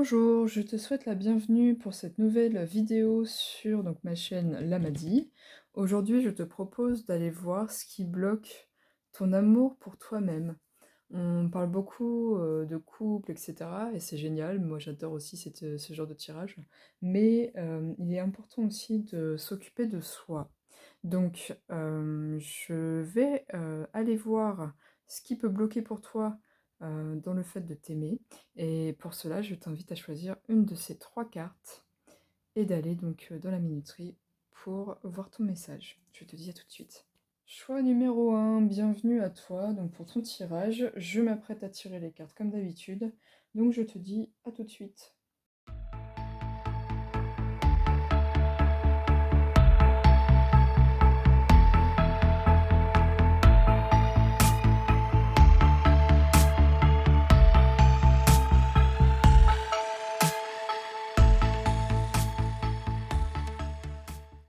Bonjour, je te souhaite la bienvenue pour cette nouvelle vidéo sur ma chaîne Lamadi. Aujourd'hui, je te propose d'aller voir ce qui bloque ton amour pour toi-même. On parle beaucoup de couple, etc. Et c'est génial, moi j'adore aussi ce genre de tirage. Mais il est important aussi de s'occuper de soi. Donc, je vais aller voir ce qui peut bloquer pour toi dans le fait de t'aimer. Et pour cela, je t'invite à choisir une de ces trois cartes et d'aller dans la minuterie pour voir ton message. Je te dis à tout de suite. Choix numéro un, bienvenue à toi. Donc pour ton tirage, je m'apprête à tirer les cartes comme d'habitude. Donc je te dis à tout de suite.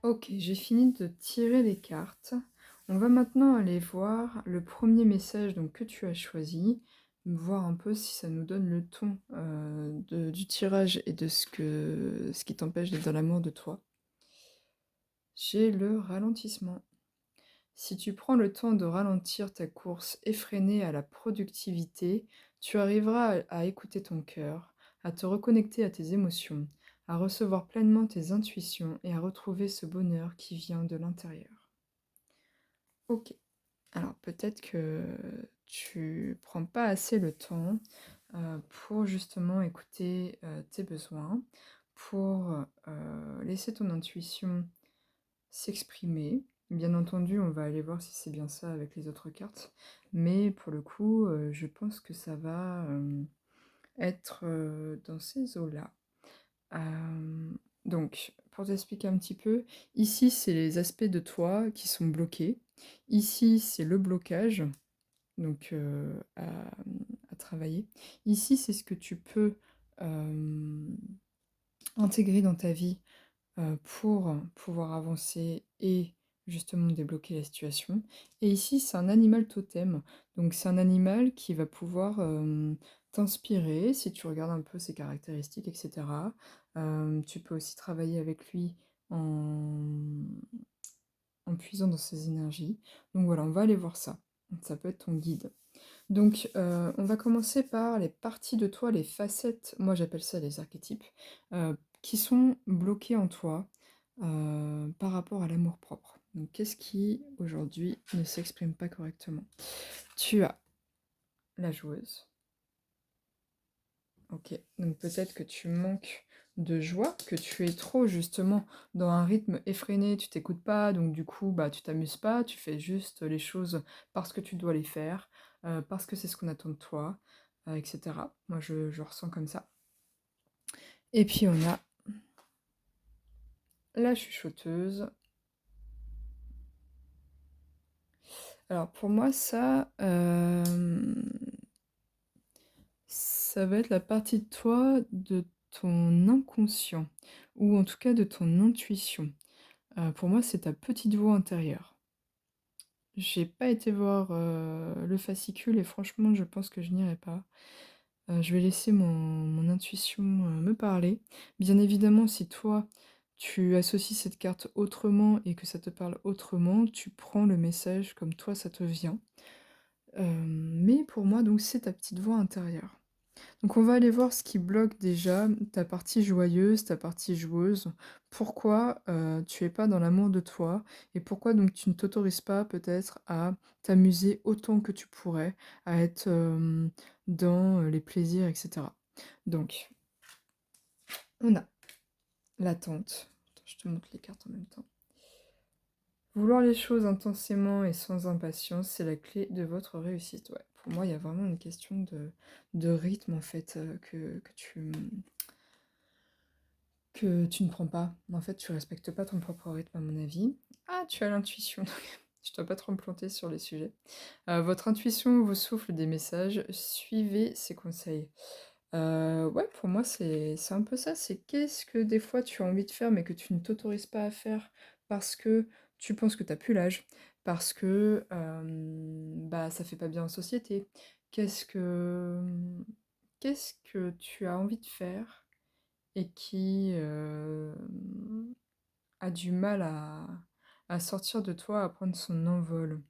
Ok, j'ai fini de tirer les cartes. On va maintenant aller voir le premier message que tu as choisi, voir un peu si ça nous donne le ton du tirage et de ce qui t'empêche d'être dans l'amour de toi. J'ai le ralentissement. Si tu prends le temps de ralentir ta course effrénée à la productivité, tu arriveras à écouter ton cœur, à te reconnecter à tes émotions, à recevoir pleinement tes intuitions et à retrouver ce bonheur qui vient de l'intérieur. Ok, alors peut-être que tu prends pas assez le temps pour justement écouter tes besoins, pour laisser ton intuition s'exprimer. Bien entendu, on va aller voir si c'est bien ça avec les autres cartes, mais pour le coup, je pense que ça va être dans ces eaux-là. Donc, pour t'expliquer un petit peu, ici, c'est les aspects de toi qui sont bloqués. Ici, c'est le blocage, donc à travailler. Ici, c'est ce que tu peux intégrer dans ta vie pour pouvoir avancer et justement débloquer la situation. Et ici, c'est un animal totem. Donc c'est un animal qui va pouvoir t'inspirer si tu regardes un peu ses caractéristiques, etc. Tu peux aussi travailler avec lui en puisant dans ses énergies. Donc voilà, on va aller voir ça. Ça peut être ton guide. Donc, on va commencer par les parties de toi, les facettes, moi j'appelle ça les archétypes, qui sont bloqués en toi par rapport à l'amour-propre. Donc, qu'est-ce qui aujourd'hui ne s'exprime pas correctement? Tu as la joueuse. Ok, donc peut-être que tu manques de joie, que tu es trop justement dans un rythme effréné, tu t'écoutes pas, donc du coup bah tu t'amuses pas, tu fais juste les choses parce que tu dois les faire, parce que c'est ce qu'on attend de toi, etc. Moi je ressens comme ça. Et puis on a la chuchoteuse. Alors pour moi ça va être la partie de toi de ton inconscient, ou en tout cas de ton intuition. Pour moi, c'est ta petite voix intérieure. J'ai pas été voir le fascicule et franchement, je pense que je n'irai pas. Je vais laisser mon intuition me parler. Bien évidemment, si toi, tu associes cette carte autrement et que ça te parle autrement, tu prends le message comme toi ça te vient. Mais pour moi, donc, c'est ta petite voix intérieure. Donc on va aller voir ce qui bloque déjà ta partie joyeuse, ta partie joueuse. Pourquoi tu es pas dans l'amour de toi et pourquoi donc tu ne t'autorises pas peut-être à t'amuser autant que tu pourrais, à être dans les plaisirs, etc. Donc on a l'attente. Attends, je te montre les cartes en même temps. Vouloir les choses intensément et sans impatience, c'est la clé de votre réussite. Ouais, pour moi, il y a vraiment une question de rythme en fait que tu ne prends pas. En fait, tu respectes pas ton propre rythme, à mon avis. Ah, tu as l'intuition. Je dois pas trop me planter sur les sujets. Votre intuition vous souffle des messages. Suivez ses conseils. Ouais, pour moi, c'est un peu ça. C'est qu'est-ce que des fois tu as envie de faire, mais que tu ne t'autorises pas à faire parce que tu penses que t'as plus l'âge, parce que bah ça fait pas bien en société. Qu'est-ce que tu as envie de faire et qui, a du mal à sortir de toi, à prendre son envol?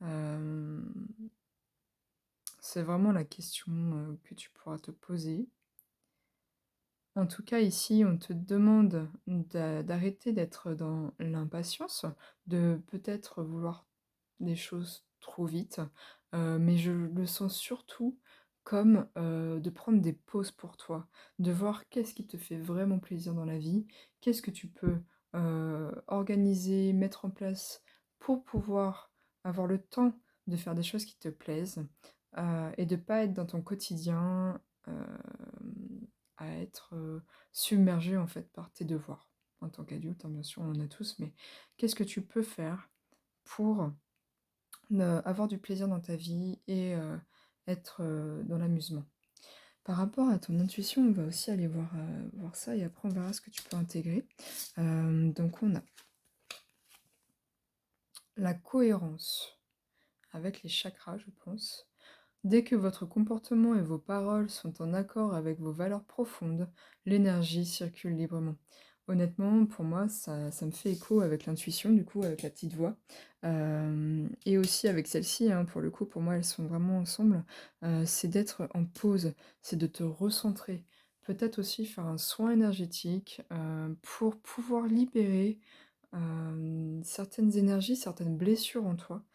Hem, c'est vraiment la question, que tu pourras te poser. En tout cas, ici, on te demande d'arrêter d'être dans l'impatience, de peut-être vouloir des choses trop vite, mais je le sens surtout comme, de prendre des pauses pour toi, de voir qu'est-ce qui te fait vraiment plaisir dans la vie, qu'est-ce que tu peux, organiser, mettre en place pour pouvoir avoir le temps de faire des choses qui te plaisent, et de pas être dans ton quotidien, à être, submergé en fait par tes devoirs. En tant qu'adulte, hein, bien sûr, on en a tous, mais qu'est-ce que tu peux faire pour avoir du plaisir dans ta vie et être, dans l'amusement? Par rapport à ton intuition, on va aussi aller voir ça et après on verra ce que tu peux intégrer. Donc on a la cohérence avec les chakras, je pense. Dès que votre comportement et vos paroles sont en accord avec vos valeurs profondes, l'énergie circule librement. Honnêtement, pour moi, ça me fait écho avec l'intuition, du coup, avec la petite voix. Et aussi avec celle-ci, hein, pour le coup, pour moi, elles sont vraiment ensemble. C'est d'être en pause, c'est de te recentrer. Peut-être aussi faire un soin énergétique pour pouvoir libérer certaines énergies, certaines blessures en toi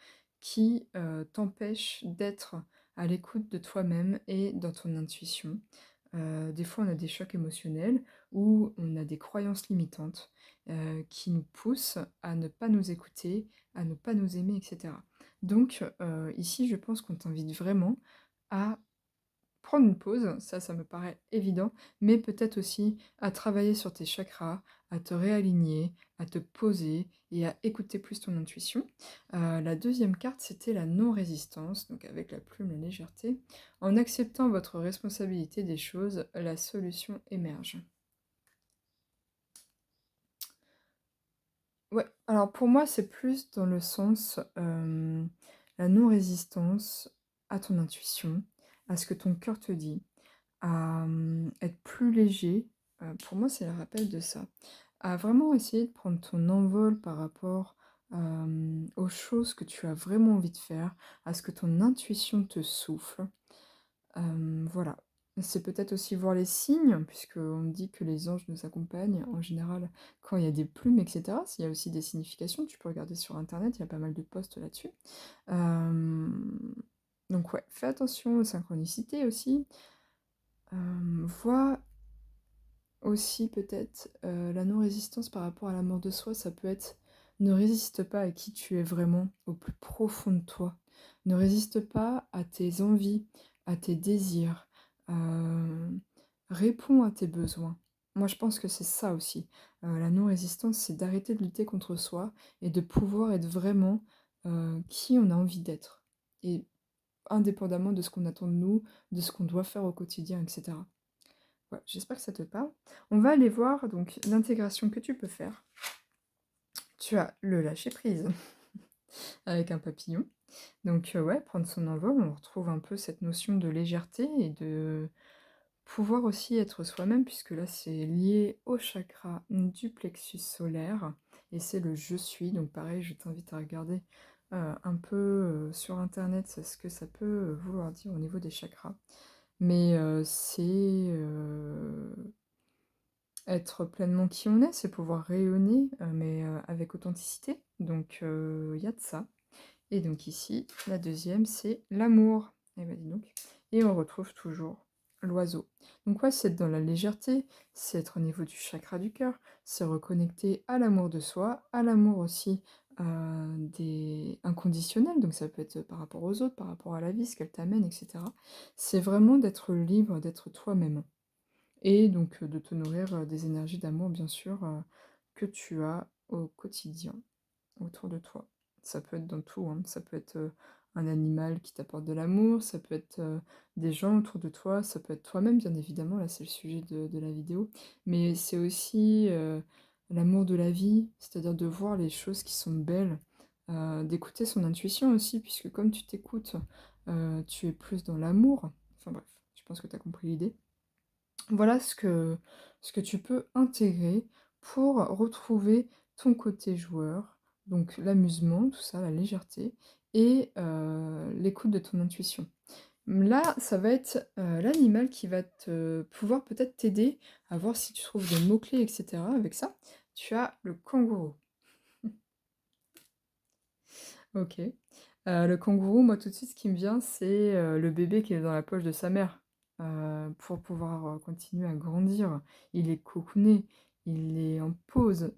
qui, t'empêchent d'être à l'écoute de toi-même et dans ton intuition. Des fois, on a des chocs émotionnels ou on a des croyances limitantes, qui nous poussent à ne pas nous écouter, à ne pas nous aimer et cetera. Donc, ici, je pense qu'on t'invite vraiment à prendre une pause, ça me paraît évident, mais peut-être aussi à travailler sur tes chakras, à te réaligner, à te poser et à écouter plus ton intuition. La deuxième carte, c'était la non-résistance, donc avec la plume, la légèreté. En acceptant votre responsabilité des choses, la solution émerge. Ouais, alors pour moi, c'est plus dans le sens, la non-résistance à ton intuition, à ce que ton cœur te dit. À, être plus léger, pour moi, c'est le rappel de ça. À vraiment essayer de prendre ton envol par rapport, aux choses que tu as vraiment envie de faire, à ce que ton intuition te souffle. Voilà. C'est peut-être aussi voir les signes, puisqu'on dit que les anges nous accompagnent en général quand il y a des plumes, et cetera. S'il y a aussi des significations, tu peux regarder sur internet, il y a pas mal de posts là-dessus. Hem, donc ouais, fais attention aux synchronicités aussi. Vois aussi peut-être, la non-résistance par rapport à l'amour de soi, ça peut être: ne résiste pas à qui tu es vraiment au plus profond de toi. Ne résiste pas à tes envies, à tes désirs, hem, réponds à tes besoins. Moi, je pense que c'est ça aussi, la non-résistance, c'est d'arrêter de lutter contre soi et de pouvoir être vraiment, qui on a envie d'être et indépendamment de ce qu'on attend de nous, de ce qu'on doit faire au quotidien et cetera. Ouais, j'espère que ça te parle. On va aller voir donc l'intégration que tu peux faire. Tu as le lâcher prise avec un papillon. Donc ouais, prendre son envol, on retrouve un peu cette notion de légèreté et de pouvoir aussi être soi-même, puisque là c'est lié au chakra du plexus solaire et c'est le je suis. Donc pareil, je t'invite à regarder un peu sur internet ce que ça peut vouloir dire au niveau des chakras. Mais c'est être pleinement qui on est, c'est pouvoir rayonner, mais avec authenticité, donc il y a de ça. Et donc ici, la deuxième, c'est l'amour. Et bah, dis donc. Et on retrouve toujours l'oiseau. Donc ouais, c'est être dans la légèreté, c'est être au niveau du chakra du cœur, c'est reconnecter à l'amour de soi, à l'amour aussi, des inconditionnel, donc ça peut être par rapport aux autres, par rapport à la vie, ce qu'elle t'amène et cetera. C'est vraiment d'être libre, d'être toi-même. Et donc, de te nourrir, des énergies d'amour bien sûr, que tu as au quotidien autour de toi. Ça peut être dans tout, hein, ça peut être, un animal qui t'apporte de l'amour, ça peut être, des gens autour de toi, ça peut être toi-même bien évidemment, là c'est le sujet de la vidéo. Mais c'est aussi, l'amour de la vie, c'est-à-dire de voir les choses qui sont belles, d'écouter son intuition aussi puisque comme tu t'écoutes, tu es plus dans l'amour. Enfin bref, je pense que tu as compris l'idée. Voilà ce que tu peux intégrer pour retrouver ton côté joueur, donc l'amusement, tout ça, la légèreté et l'écoute de ton intuition. Là, ça va être, l'animal qui va te pouvoir peut-être t'aider à voir si tu trouves des mots-clés et cetera avec ça. Tu as le kangourou. OK. Le kangourou, moi, tout de suite, ce qui me vient, c'est, le bébé qui est dans la poche de sa mère, pour pouvoir, continuer à grandir. Il est cocooné, il est en pause,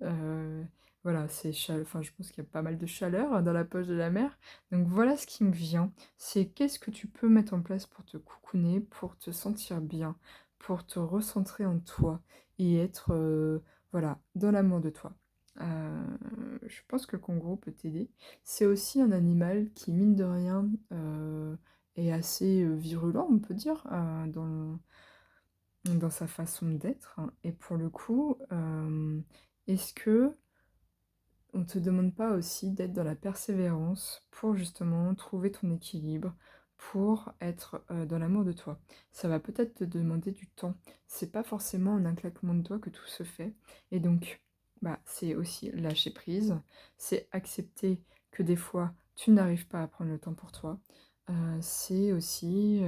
voilà, c'est enfin, je pense qu'il y a pas mal de chaleur dans la poche de la mère. Donc voilà ce qui me vient, c'est qu'est-ce que tu peux mettre en place pour te cocooner, pour te sentir bien, pour te recentrer en toi et être, voilà, dans l'amour de toi. Je pense que le kangourou peut t'aider. C'est aussi un animal qui, mine de rien, est assez, virulent, on peut dire, dans sa façon d'être et pour le coup, est-ce que on te demande pas aussi d'être dans la persévérance pour justement trouver ton équilibre, pour être, dans l'amour de toi? Ça va peut-être te demander du temps. C'est pas forcément en un claquement de doigts que tout se fait et donc, bah, c'est aussi lâcher prise, c'est accepter que des fois, tu n'arrives pas à prendre le temps pour toi. C'est aussi,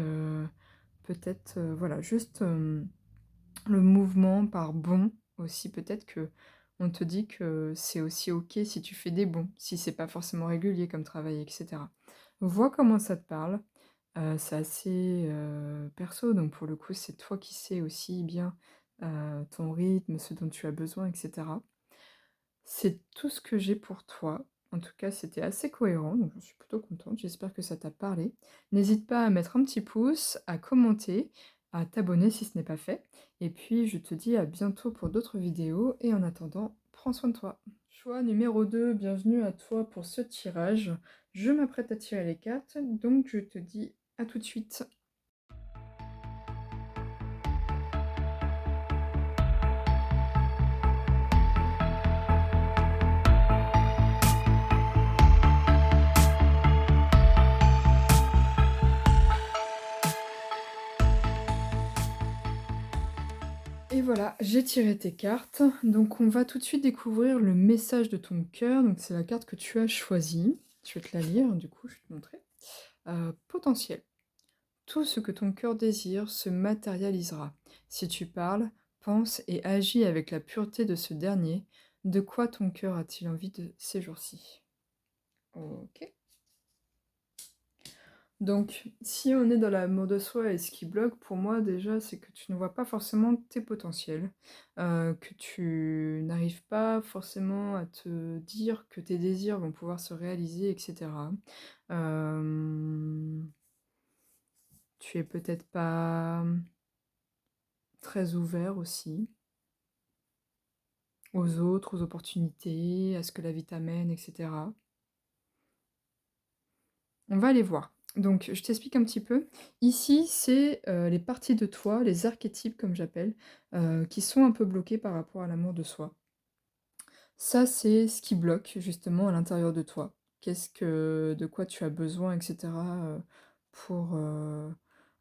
peut-être, voilà, juste, le mouvement par bond aussi, peut-être que on te dit que c'est aussi OK si tu fais des bonds, si c'est pas forcément régulier comme travail et cetera. Vois comment ça te parle, c'est assez, perso donc pour le coup, c'est toi qui sais aussi bien, ton rythme, ce dont tu as besoin et cetera. C'est tout ce que j'ai pour toi. En tout cas, c'était assez cohérent, donc j'en suis plutôt contente. J'espère que ça t'a parlé. N'hésite pas à mettre un petit pouce, à commenter, à t'abonner si ce n'est pas fait. Et puis, je te dis à bientôt pour d'autres vidéos. Et en attendant, prends soin de toi. Choix numéro 2, bienvenue à toi pour ce tirage. Je m'apprête à tirer les cartes, donc je te dis à tout de suite. Et voilà, j'ai tiré tes cartes. Donc on va tout de suite découvrir le message de ton cœur. Donc c'est la carte que tu as choisie. Je vais te la lire, du coup, je vais te montrer. Potentiel. Tout ce que ton cœur désire se matérialisera. Si tu parles, penses et agis avec la pureté de ce dernier, de quoi ton cœur a-t-il envie de ces jours-ci? Ok. Donc, si on est dans l'amour de soi et ce qui bloque, pour moi déjà, c'est que tu ne vois pas forcément tes potentiels, que tu n'arrives pas forcément à te dire que tes désirs vont pouvoir se réaliser, et cetera. Hem, Tu es peut-être pas très ouvert aussi aux autres, aux opportunités, à ce que la vie t'amène, et cetera. On va aller voir. Donc, je t'explique un petit peu. Ici, c'est, les parties de toi, les archétypes comme j'appelle, qui sont un peu bloqués par rapport à l'amour de soi. Ça, c'est ce qui bloque justement à l'intérieur de toi. De quoi tu as besoin et cetera, pour,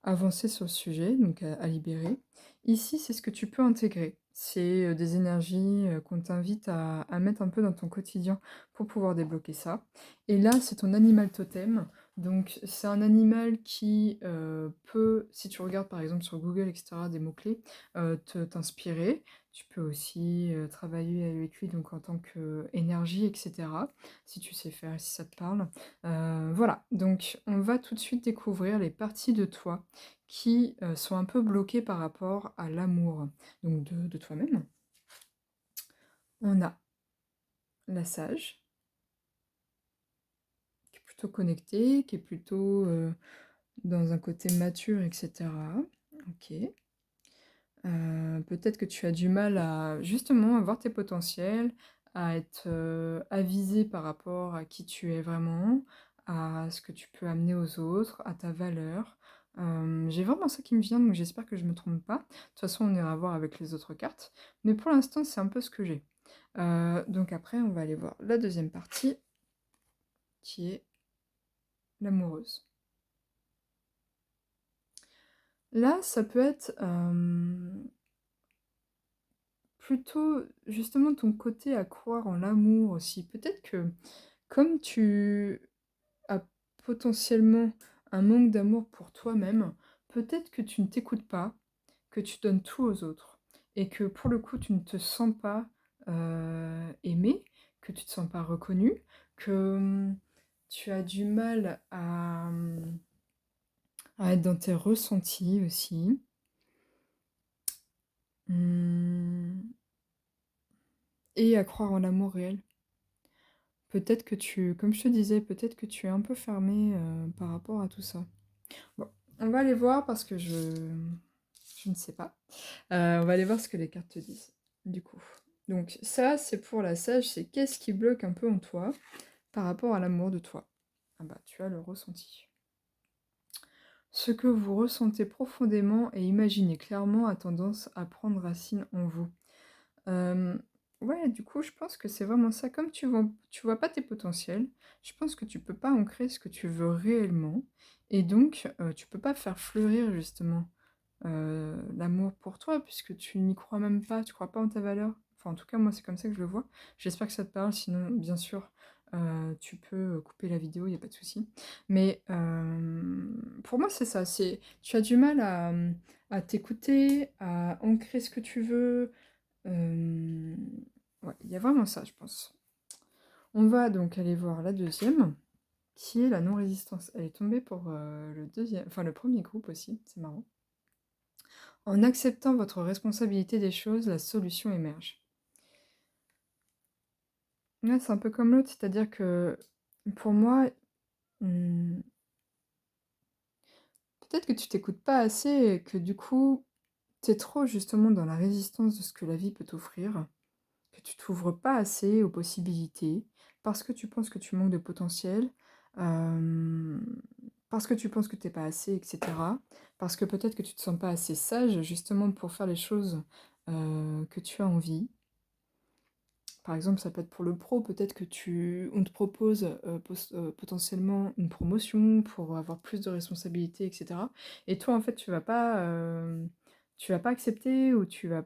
avancer sur le sujet, donc à libérer. Ici, c'est ce que tu peux intégrer. C'est, des énergies, qu'on t'invite à mettre un peu dans ton quotidien pour pouvoir débloquer ça. Et là, c'est ton animal totem. Donc c'est un animal qui, peut, si tu regardes par exemple sur Google et cetera, des mots-clés, te t'inspirer. Tu peux aussi, travailler avec lui donc en tant qu'énergie et cetera, si tu sais faire et si ça te parle. Voilà, donc on va tout de suite découvrir les parties de toi qui, sont un peu bloquées par rapport à l'amour, donc de toi-même. On a la sage, qui est plutôt connectée, qui est plutôt, dans un côté mature et cetera. OK. Peut-être que tu as du mal à justement à voir tes potentiels, à être, avisé par rapport à qui tu es vraiment, à ce que tu peux amener aux autres, à ta valeur. J'ai vraiment ça qui me vient, donc j'espère que je me trompe pas. De toute façon, on ira voir avec les autres cartes, mais pour l'instant, c'est un peu ce que j'ai. Donc après, on va aller voir la deuxième partie, qui est l'amoureuse. Là, ça peut être, plutôt justement ton côté à croire en l'amour aussi. Peut-être que comme tu as potentiellement un manque d'amour pour toi-même, peut-être que tu ne t'écoutes pas, que tu donnes tout aux autres et que pour le coup, tu ne te sens pas, aimé, que tu te sens pas reconnu, que, tu as du mal à être dans tes ressentis aussi. Mmh et à croire en l'amour réel. Peut-être que tu comme je te disais, peut-être que tu es un peu fermé, par rapport à tout ça. Bon, on va aller voir parce que je ne sais pas. On va aller voir ce que les cartes te disent, du coup. Donc ça, c'est pour la sage, c'est qu'est-ce qui bloque un peu en toi par rapport à l'amour de toi? Ah bah, tu as le ressenti. Ce que vous ressentez profondément et imaginez clairement a tendance à prendre racine en vous. Hem, ouais, du coup, je pense que c'est vraiment ça. Comme tu vois pas tes potentiels, je pense que tu peux pas ancrer ce que tu veux réellement et donc tu peux pas faire fleurir justement, l'amour pour toi puisque tu n'y crois même pas, tu crois pas en ta valeur. Enfin, en tout cas, moi, c'est comme ça que je le vois. J'espère que ça te parle, sinon, bien sûr, tu peux, couper la vidéo, il y a pas de souci. Mais pour moi, c'est ça, c'est tu as du mal à t'écouter, à ancrer ce que tu veux. Hem, ouais, il y a vraiment ça, je pense. On va donc aller voir la deuxième, qui est la non-résistance. Elle est tombée pour, le deuxième, enfin le premier groupe aussi, c'est marrant. En acceptant votre responsabilité des choses, la solution émerge. Ouais, c'est un peu comme l'autre, c'est-à-dire que pour moi, mmh, peut-être que tu t'écoutes pas assez et que du coup, tu es trop justement dans la résistance de ce que la vie peut t'offrir. Que tu t'ouvres pas assez aux possibilités, parce que tu penses que tu manques de potentiel, hem, parce que tu penses que tu es pas assez et cetera. Parce que peut-être que tu te sens pas assez sage justement pour faire les choses, que tu as envie. Par exemple, ça peut être pour le pro, peut-être que on te propose, potentiellement une promotion pour avoir plus de responsabilités et cetera et toi, en fait, tu vas pas accepter ou tu vas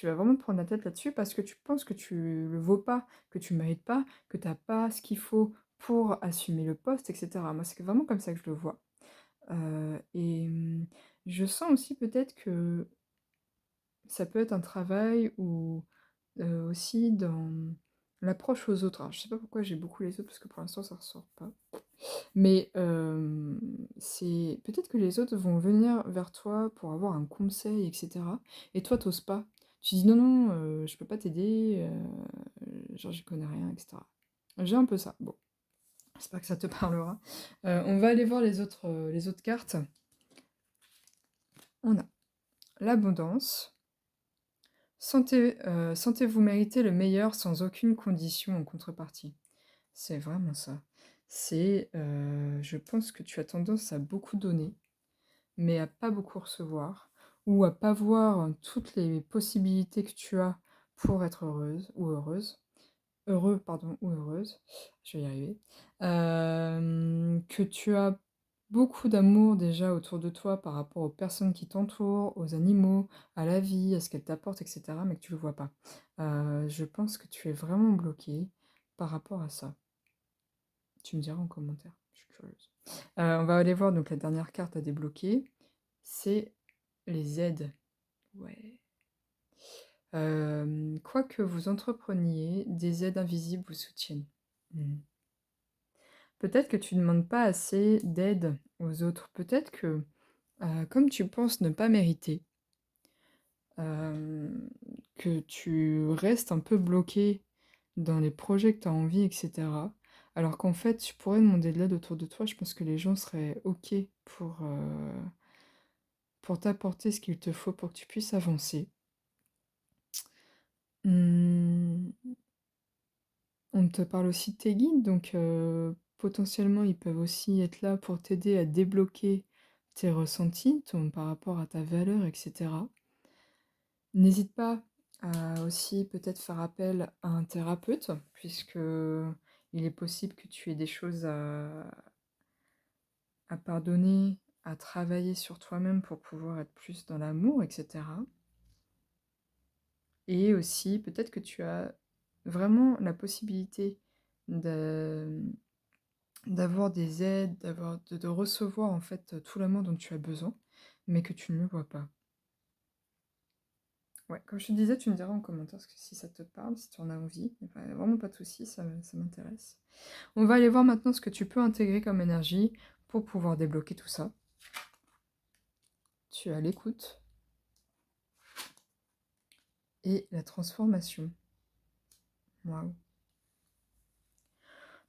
vraiment te prendre la tête là-dessus parce que tu penses que tu le vaux pas, que tu mérites pas, que tu as pas ce qu'il faut pour assumer le poste et cetera. Moi, c'est vraiment comme ça que je le vois, et je sens aussi peut-être que ça peut être un travail ou aussi dans l'approche aux autres. Alors je sais pas pourquoi j'ai beaucoup les autres parce que pour l'instant ça ressort pas. Mais c'est peut-être que les autres vont venir vers toi pour avoir un conseil et cetera et toi tu pas. Tu dis: «Non, non, je peux pas t'aider, genre j'y connais rien» et cetera. J'ai un peu ça. Bon, j'espère que ça te parlera. On va aller voir les autres cartes. On a l'abondance. Sentez-vous mériter le meilleur sans aucune condition en contrepartie. C'est vraiment ça. C'est, je pense que tu as tendance à beaucoup donner, mais à pas beaucoup recevoir, ou à pas voir toutes les possibilités que tu as pour être heureuse ou heureuse. Heureux, pardon, ou heureuse, je vais y arriver. Que tu as beaucoup d'amour déjà autour de toi par rapport aux personnes qui t'entourent, aux animaux, à la vie, à ce qu'elle t'apporte, et cetera, mais que tu le vois pas. Je pense que tu es vraiment bloqué par rapport à ça. Tu me diras en commentaire, je suis curieuse. On va aller voir donc la dernière carte à débloquer, c'est les aides. Ouais. Quoi que vous entrepreniez, des aides invisibles vous soutiennent. Mmh. Peut-être que tu ne demandes pas assez d'aide aux autres. Peut-être que, comme tu penses ne pas mériter, hem, que tu restes un peu bloqué dans les projets que tu as envie et cetera. Alors qu'en fait, tu pourrais demander de l'aide autour de toi. Je pense que les gens seraient OK pour t'apporter ce qu'il te faut pour que tu puisses avancer. Mmh. On te parle aussi de tes guides, donc potentiellement, ils peuvent aussi être là pour t'aider à débloquer tes ressentis, par rapport à ta valeur et cetera. N'hésite pas à aussi peut-être faire appel à un thérapeute, puisque il est possible que tu aies des choses à pardonner, à travailler sur toi-même pour pouvoir être plus dans l'amour, et cetera. Et aussi, peut-être que tu as vraiment la possibilité de d'avoir des aides, de recevoir, en fait, tout l'amour dont tu as besoin, mais que tu ne le vois pas. Ouais, comme je te disais, tu me diras en commentaire si ça te parle, si tu en as envie. Enfin, vraiment pas de souci, ça m'intéresse. On va aller voir maintenant ce que tu peux intégrer comme énergie pour pouvoir débloquer tout ça. Tu as l'écoute et la transformation. Waouh.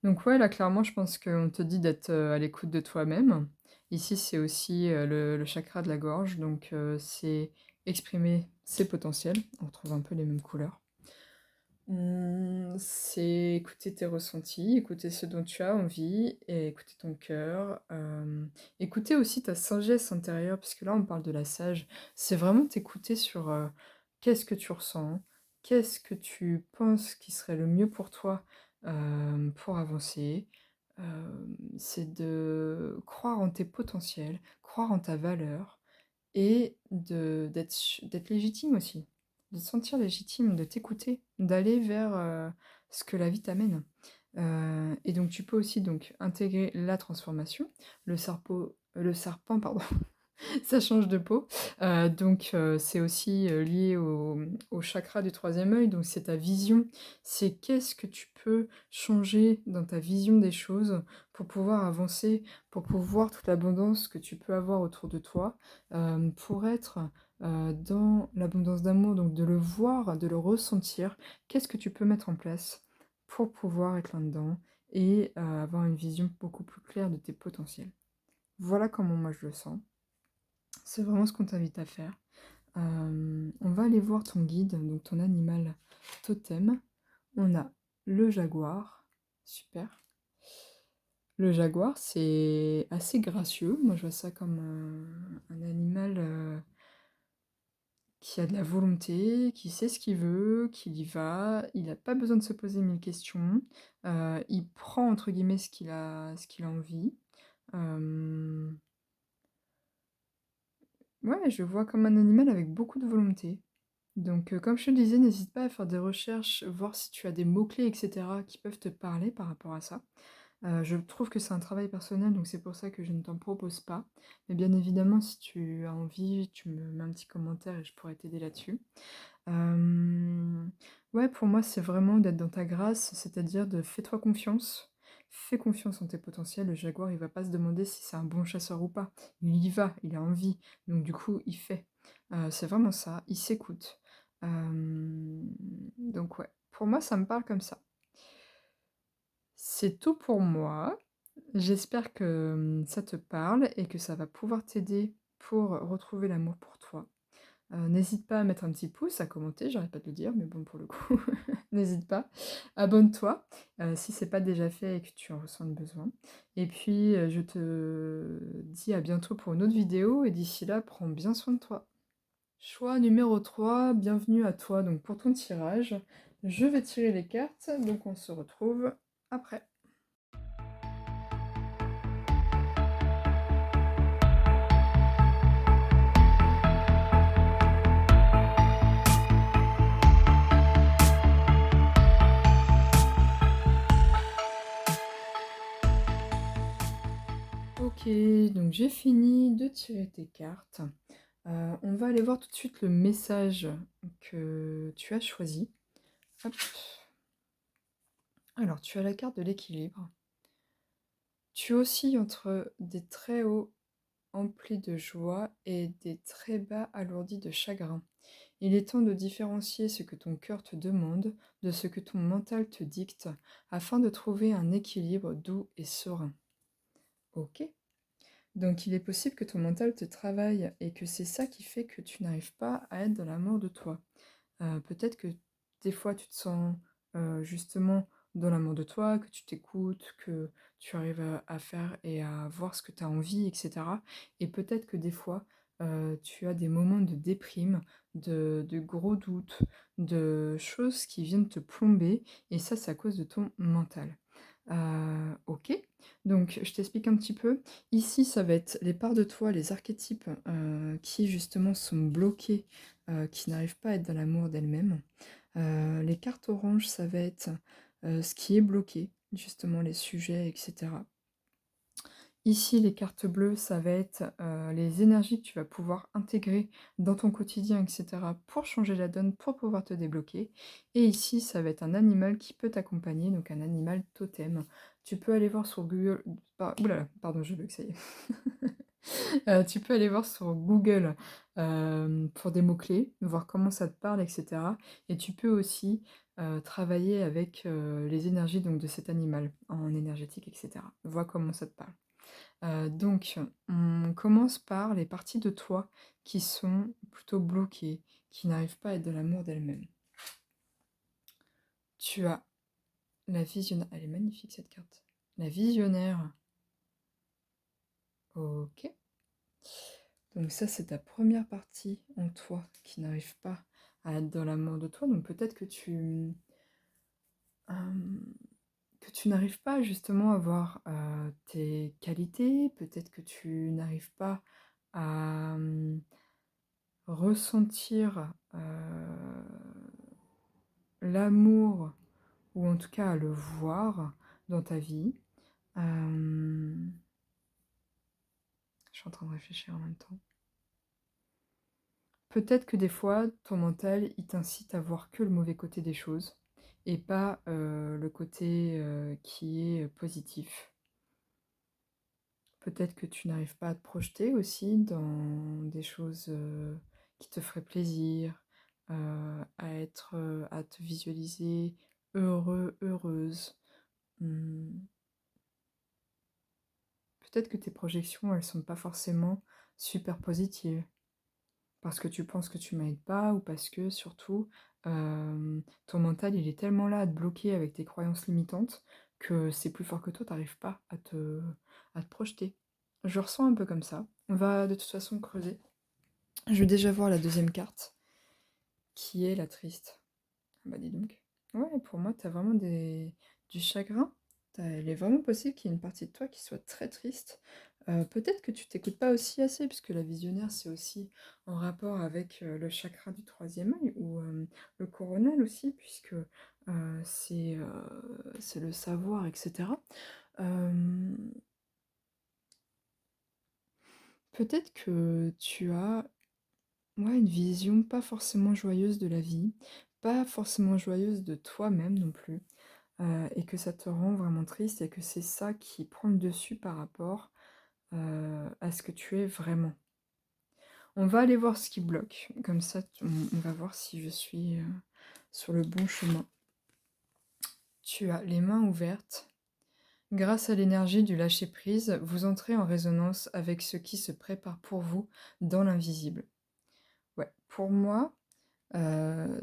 Donc ouais, là, clairement, je pense qu'on te dit d'être, à l'écoute de toi-même. Ici, c'est aussi, le chakra de la gorge, donc c'est exprimer ses potentiels. On retrouve un peu les mêmes couleurs. C'est écouter tes ressentis, écouter ce dont tu as envie et écouter ton cœur, écouter aussi ta sagesse intérieure, puisque là, on parle de la sage. C'est vraiment t'écouter sur, qu'est-ce que tu ressens? Qu'est-ce que tu penses qui serait le mieux pour toi, pour avancer? C'est de croire en tes potentiels, croire en ta valeur et d'être légitime aussi, de te sentir légitime, de t'écouter, d'aller vers, ce que la vie t'amène. Et donc tu peux aussi donc intégrer la transformation, le serpent pardon, ça change de peau. Donc c'est aussi, lié au chakra du troisième œil, donc c'est ta vision. C'est qu'est-ce que tu peux changer dans ta vision des choses pour pouvoir avancer, pour pouvoir voir toute l'abondance que tu peux avoir autour de toi, pour être, dans l'abondance d'amour, donc de le voir, de le ressentir. Qu'est-ce que tu peux mettre en place pour pouvoir être là-dedans et avoir une vision beaucoup plus claire de tes potentiels? Voilà comment moi je le sens. C'est vraiment ce qu'on t'invite à faire. On va aller voir ton guide, donc ton animal totem. On a le jaguar, super. Le jaguar, c'est assez gracieux. Moi, je vois ça comme un animal qui a de la volonté, qui sait ce qu'il veut, qui y va. Il n'a pas besoin de se poser mille questions. Il prend, entre guillemets, ce qu'il a envie. Euh, Ouais, je le vois comme un animal avec beaucoup de volonté. Donc, comme je te le disais, n'hésite pas à faire des recherches, voir si tu as des mots-clés, et cetera, qui peuvent te parler par rapport à ça. Je trouve que c'est un travail personnel, donc c'est pour ça que je ne t'en propose pas. Mais bien évidemment, si tu as envie, tu me mets un petit commentaire et je pourrais t'aider là-dessus. Ouais, pour moi, c'est vraiment d'être dans ta grâce, c'est-à-dire de fais-toi confiance. Fais confiance en tes potentiels. Le jaguar, il va pas se demander si c'est un bon chasseur ou pas. Il y va, il a envie. Donc du coup, il fait. C'est vraiment ça, il s'écoute. Donc ouais, pour moi, ça me parle comme ça. C'est tout pour moi. J'espère que ça te parle et que ça va pouvoir t'aider pour retrouver l'amour pour toi. N'hésite pas à mettre un petit pouce, à commenter, j'arrête pas de le dire, mais bon, pour le coup, n'hésite pas. Abonne-toi, si c'est pas déjà fait et que tu en ressens le besoin. Et puis, je te dis à bientôt pour une autre vidéo, et d'ici là, prends bien soin de toi. Choix numéro 3, bienvenue à toi donc pour ton tirage. Je vais tirer les cartes, donc on se retrouve après. Ok, donc j'ai fini de tirer tes cartes. On va aller voir tout de suite le message que tu as choisi. Hop. Alors, tu as la carte de l'équilibre. Tu oscilles entre des très hauts emplis de joie et des très bas alourdis de chagrin. Il est temps de différencier ce que ton cœur te demande de ce que ton mental te dicte, afin de trouver un équilibre doux et serein. Ok? Donc il est possible que ton mental te travaille et que c'est ça qui fait que tu n'arrives pas à être dans l'amour de toi. Peut-être que des fois tu te sens, justement dans l'amour de toi, que tu t'écoutes, que tu arrives à faire et à voir ce que tu as envie et cetera. Et peut-être que des fois, tu as des moments de déprime, de gros doutes, de choses qui viennent te plomber et ça, c'est à cause de ton mental. OK. Donc je t'explique un petit peu. Ici, ça va être les parts de toi, les archétypes, qui justement sont bloqués, qui n'arrivent pas à être dans l'amour d'elles-mêmes. Les cartes oranges, ça va être, ce qui est bloqué, justement les sujets et cetera. Ici, les cartes bleues, ça va être, les énergies que tu vas pouvoir intégrer dans ton quotidien et cetera pour changer la donne, pour pouvoir te débloquer. Et ici, ça va être un animal qui peut t'accompagner, donc un animal totem. Tu peux aller voir sur Google ouh là là, pardon, je bug, ça y est. Tu peux aller voir sur Google, pour des mots-clés, voir comment ça te parle et cetera. Et tu peux aussi, travailler avec, les énergies donc de cet animal en énergétique et cetera. Vois comment ça te parle. Donc, on commence par les parties de toi qui sont plutôt bloquées, qui n'arrivent pas à être de l'amour d'elles-mêmes. Tu as la visionnaire, elle est magnifique cette carte. La visionnaire, OK. Donc ça, c'est ta première partie en toi qui n'arrive pas à être dans l'amour de toi. Donc peut-être hem, que tu n'arrives pas justement à voir, tes qualités, peut-être que tu n'arrives pas à, ressentir, l'amour ou en tout cas à le voir dans ta vie. Hem, je suis en train de réfléchir en même temps. Peut-être que des fois, ton mental, il t'incite à voir que le mauvais côté des choses et pas, le côté, qui est, positif. Peut-être que tu n'arrives pas à te projeter aussi dans des choses, qui te feraient plaisir, à te visualiser heureux, heureuse. Mmh, peut-être que tes projections, elles sont pas forcément super positives. Parce que tu penses que tu mérites pas ou parce que surtout, ton mental, il est tellement là à te bloquer avec tes croyances limitantes que c'est plus fort que toi, tu pas à te projeter. Je ressens un peu comme ça. On va de toute façon creuser. Je vais déjà voir la deuxième carte, qui est la triste. Ah bah dis donc. Ouais, pour moi, t'as vraiment du chagrin. Il est vraiment possible qu'il y ait une partie de toi qui soit très triste. Peut-être que tu t'écoutes pas aussi assez, puisque la visionnaire, c'est aussi en rapport avec le chakra du troisième œil, ou le coronal aussi, puisque c'est le savoir, etc. Euh, peut-être que tu as ouais, une vision pas forcément joyeuse de la vie, pas forcément joyeuse de toi-même non plus. Et que ça te rend vraiment triste et que c'est ça qui prend le dessus par rapport, à ce que tu es vraiment. On va aller voir ce qui bloque, comme ça on va voir si je suis, sur le bon chemin. Tu as les mains ouvertes. Grâce à l'énergie du lâcher-prise, vous entrez en résonance avec ce qui se prépare pour vous dans l'invisible. Ouais, pour moi,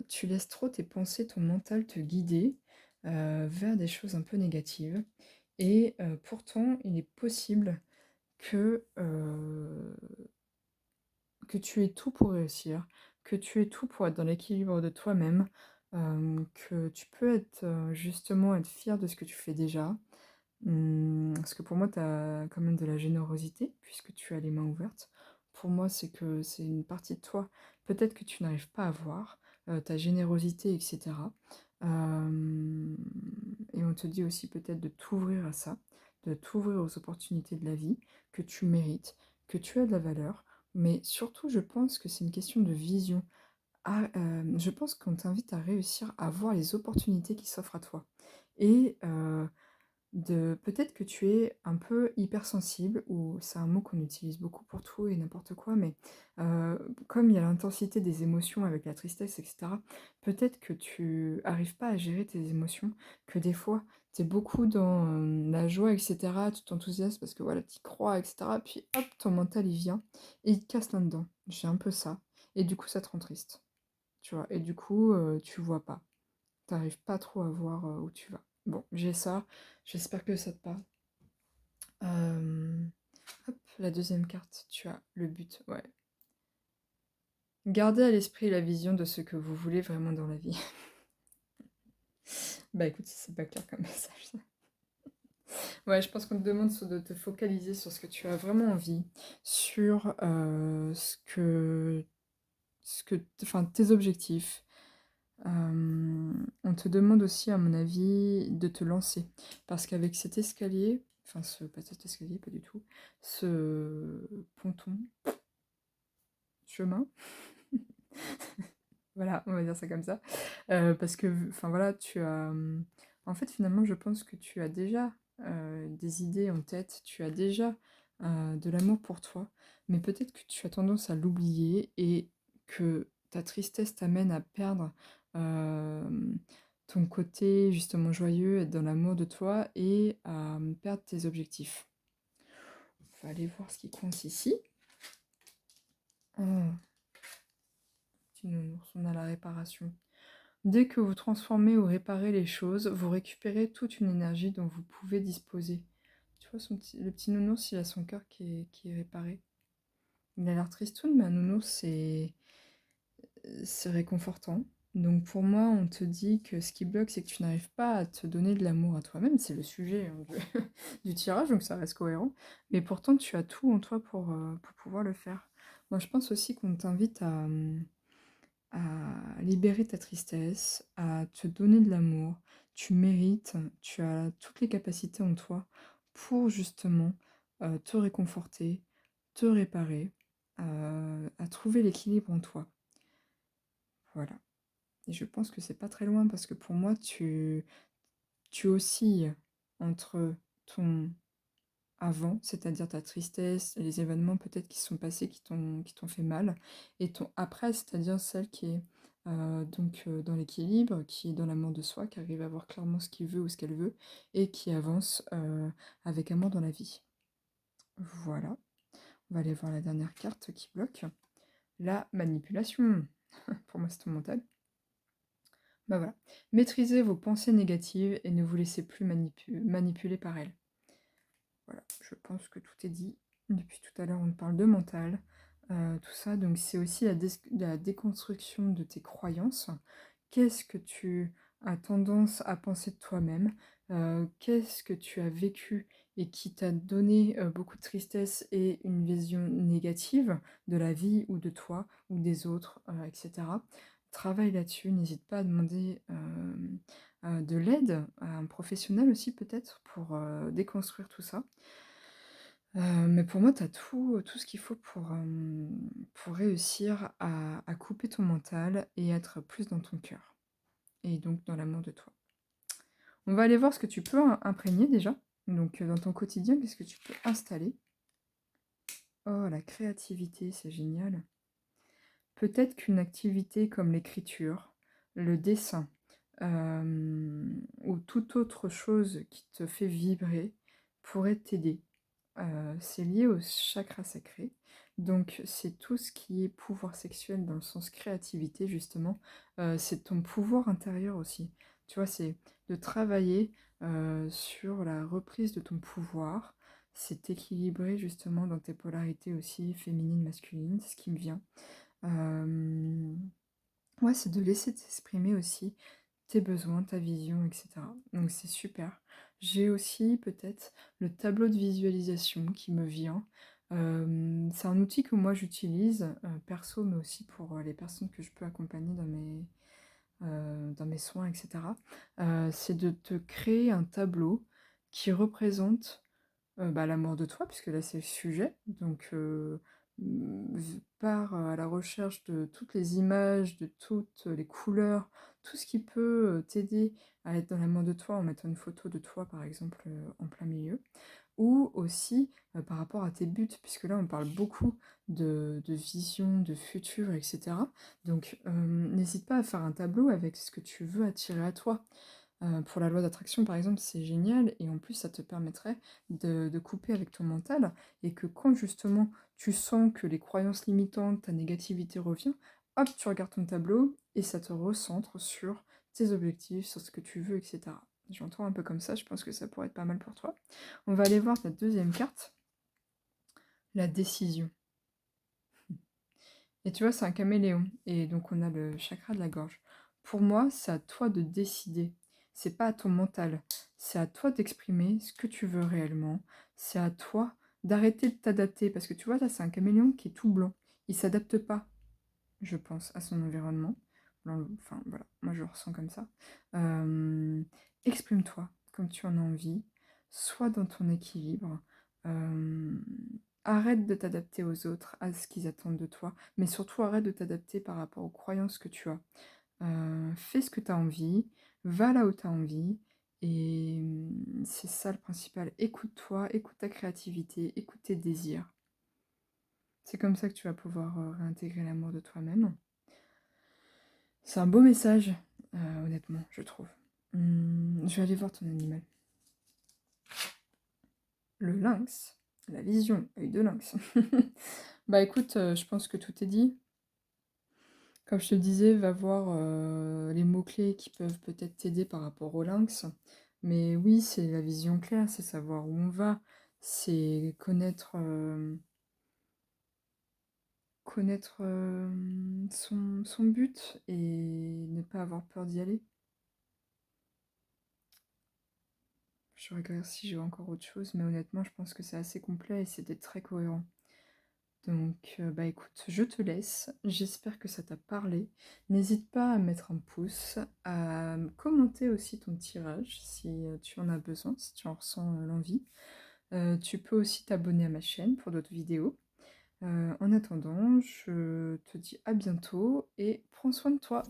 tu laisses trop tes pensées, ton mental te guider, vers des choses un peu négatives et pourtant il est possible que que tu aies tout pour réussir, que tu aies tout pour être dans l'équilibre de toi-même, que tu peux être, justement être fier de ce que tu fais déjà. Parce que pour moi, tu as quand même de la générosité puisque tu as les mains ouvertes. Pour moi, c'est que c'est une partie de toi, peut-être que tu n'arrives pas à voir, ta générosité et cetera. Hem et on te dit aussi peut-être de t'ouvrir à ça, de t'ouvrir aux opportunités de la vie, que tu mérites, que tu as de la valeur, mais surtout, je pense que c'est une question de vision. Ah, je pense qu'on t'invite à réussir à voir les opportunités qui s'offrent à toi et de peut-être que tu es un peu hypersensible ou c'est un mot qu'on utilise beaucoup pour tout et n'importe quoi, mais comme il y a l'intensité des émotions avec la tristesse et cetera, peut-être que tu arrives pas à gérer tes émotions, que des fois tu es beaucoup dans, la joie et cetera, tu t'enthousiasmes parce que voilà, tu y crois et cetera, puis hop, ton mental il vient et il te casse là-dedans. J'ai un peu ça et du coup ça te rend triste, tu vois? Et du coup, tu vois pas. T'arrives pas trop à voir, où tu vas. Bon, j'ai ça, j'espère que ça te parle. Hem, hop, la deuxième carte, tu as le but, ouais. Gardez à l'esprit la vision de ce que vous voulez vraiment dans la vie. Bah, écoute, si c'est pas clair comme message ça. Ouais, je pense qu'on te demande de te focaliser sur ce que tu as vraiment envie, sur enfin, tes objectifs. On te demande aussi, à mon avis, de te lancer. Parce qu'avec cet escalier, enfin, pas cet escalier, pas du tout, ce ponton, chemin, voilà, on va dire ça comme ça. Parce que, enfin voilà, en fait, finalement, je pense que tu as déjà des idées en tête, tu as déjà de l'amour pour toi, mais peut-être que tu as tendance à l'oublier et que ta tristesse t'amène à perdre ton côté justement joyeux, être dans l'amour de toi et à perdre tes objectifs. On va aller voir ce qui coince ici. Oh, petit nounours, on a la réparation. Dès que vous transformez ou réparez les choses, vous récupérez toute une énergie dont vous pouvez disposer. Tu vois, le petit nounours, il a son cœur qui est réparé. Il a l'air tristoun, mais un nounours, c'est réconfortant. Donc pour moi, on te dit que ce qui bloque, c'est que tu n'arrives pas à te donner de l'amour à toi-même. C'est le sujet du tirage, donc ça reste cohérent. Mais pourtant, tu as tout en toi pour pouvoir le faire. Moi, je pense aussi qu'on t'invite à libérer ta tristesse, à te donner de l'amour. Tu mérites, tu as toutes les capacités en toi pour justement te réconforter, te réparer, à trouver l'équilibre en toi. Voilà. Et je pense que c'est pas très loin parce que pour moi, tu oscilles entre ton avant, c'est-à-dire ta tristesse, les événements peut-être qui se sont passés, qui t'ont fait mal, et ton après, c'est-à-dire celle qui est dans l'équilibre, qui est dans l'amour de soi, qui arrive à voir clairement ce qu'il veut ou ce qu'elle veut, et qui avance avec amour dans la vie. Voilà, on va aller voir la dernière carte qui bloque. La manipulation. Pour moi, c'est ton mental. Bah voilà. Maîtrisez vos pensées négatives et ne vous laissez plus manipuler par elles. Voilà, je pense que tout est dit. Depuis tout à l'heure, on parle de mental, tout ça. Donc, c'est aussi la déconstruction de tes croyances. Qu'est-ce que tu as tendance à penser de toi-même? Qu'est-ce que tu as vécu et qui t'a donné beaucoup de tristesse et une vision négative de la vie ou de toi ou des autres, etc. Travaille là-dessus, n'hésite pas à demander de l'aide à un professionnel aussi peut-être pour déconstruire tout ça. Mais pour moi, tu as tout ce qu'il faut pour réussir à couper ton mental et être plus dans ton cœur et donc dans l'amour de toi. On va aller voir ce que tu peux imprégner déjà. Donc dans ton quotidien, qu'est-ce que tu peux installer? Oh, la créativité, c'est génial. Peut-être qu'une activité comme l'écriture, le dessin, ou toute autre chose qui te fait vibrer pourrait t'aider. C'est lié au chakra sacré. Donc c'est tout ce qui est pouvoir sexuel dans le sens créativité justement. C'est ton pouvoir intérieur aussi. Tu vois, c'est de travailler sur la reprise de ton pouvoir. C'est équilibré justement dans tes polarités aussi, féminine, masculine, c'est ce qui me vient. Euh, Ouais, c'est de laisser t'exprimer aussi tes besoins, ta vision, etc. Donc c'est super. J'ai aussi peut-être le tableau de visualisation qui me vient. C'est un outil que moi j'utilise, perso, mais aussi pour les personnes que je peux accompagner dans mes soins, etc. C'est de te créer un tableau qui représente l'amour de toi, puisque là c'est le sujet, donc pars à la recherche de toutes les images, de toutes les couleurs, tout ce qui peut t'aider à être dans l'amour de toi en mettant une photo de toi par exemple en plein milieu, ou aussi par rapport à tes buts, puisque là on parle beaucoup de vision, de futur, etc. Donc n'hésite pas à faire un tableau avec ce que tu veux attirer à toi. Pour la loi d'attraction, par exemple, c'est génial et en plus, ça te permettrait de couper avec ton mental et que quand justement tu sens que les croyances limitantes, ta négativité revient, hop, tu regardes ton tableau et ça te recentre sur tes objectifs, sur ce que tu veux, etc. J'entends un peu comme ça, je pense que ça pourrait être pas mal pour toi. On va aller voir ta deuxième carte, la décision. Et tu vois, c'est un caméléon et donc on a le chakra de la gorge. Pour moi, c'est à toi de décider. C'est pas à ton mental. C'est à toi d'exprimer ce que tu veux réellement. C'est à toi d'arrêter de t'adapter. Parce que tu vois, là, c'est un caméléon qui est tout blanc. Il s'adapte pas, je pense, à son environnement. Enfin, voilà, moi je le ressens comme ça. Euh, Exprime-toi comme tu en as envie. Sois dans ton équilibre. Euh, Arrête de t'adapter aux autres, à ce qu'ils attendent de toi. Mais surtout, arrête de t'adapter par rapport aux croyances que tu as. Fais ce que tu as envie, va là où tu as envie, et c'est ça le principal. Écoute-toi, écoute ta créativité, écoute tes désirs. C'est comme ça que tu vas pouvoir réintégrer l'amour de toi-même. C'est un beau message, honnêtement, je trouve. Je vais aller voir ton animal. Le lynx, la vision, œil de lynx. Bah écoute, je pense que tout est dit. Comme je te disais, va voir les mots-clés qui peuvent peut-être t'aider par rapport au lynx. Mais oui, c'est la vision claire, c'est savoir où on va, c'est connaître son but et ne pas avoir peur d'y aller. Je regarde si j'ai encore autre chose, mais honnêtement, je pense que c'est assez complet et c'était très cohérent. Donc, bah écoute, je te laisse. J'espère que ça t'a parlé. N'hésite pas à mettre un pouce, à commenter aussi ton tirage si tu en as besoin, si tu en ressens l'envie. Tu peux aussi t'abonner à ma chaîne pour d'autres vidéos. En attendant, je te dis à bientôt et prends soin de toi.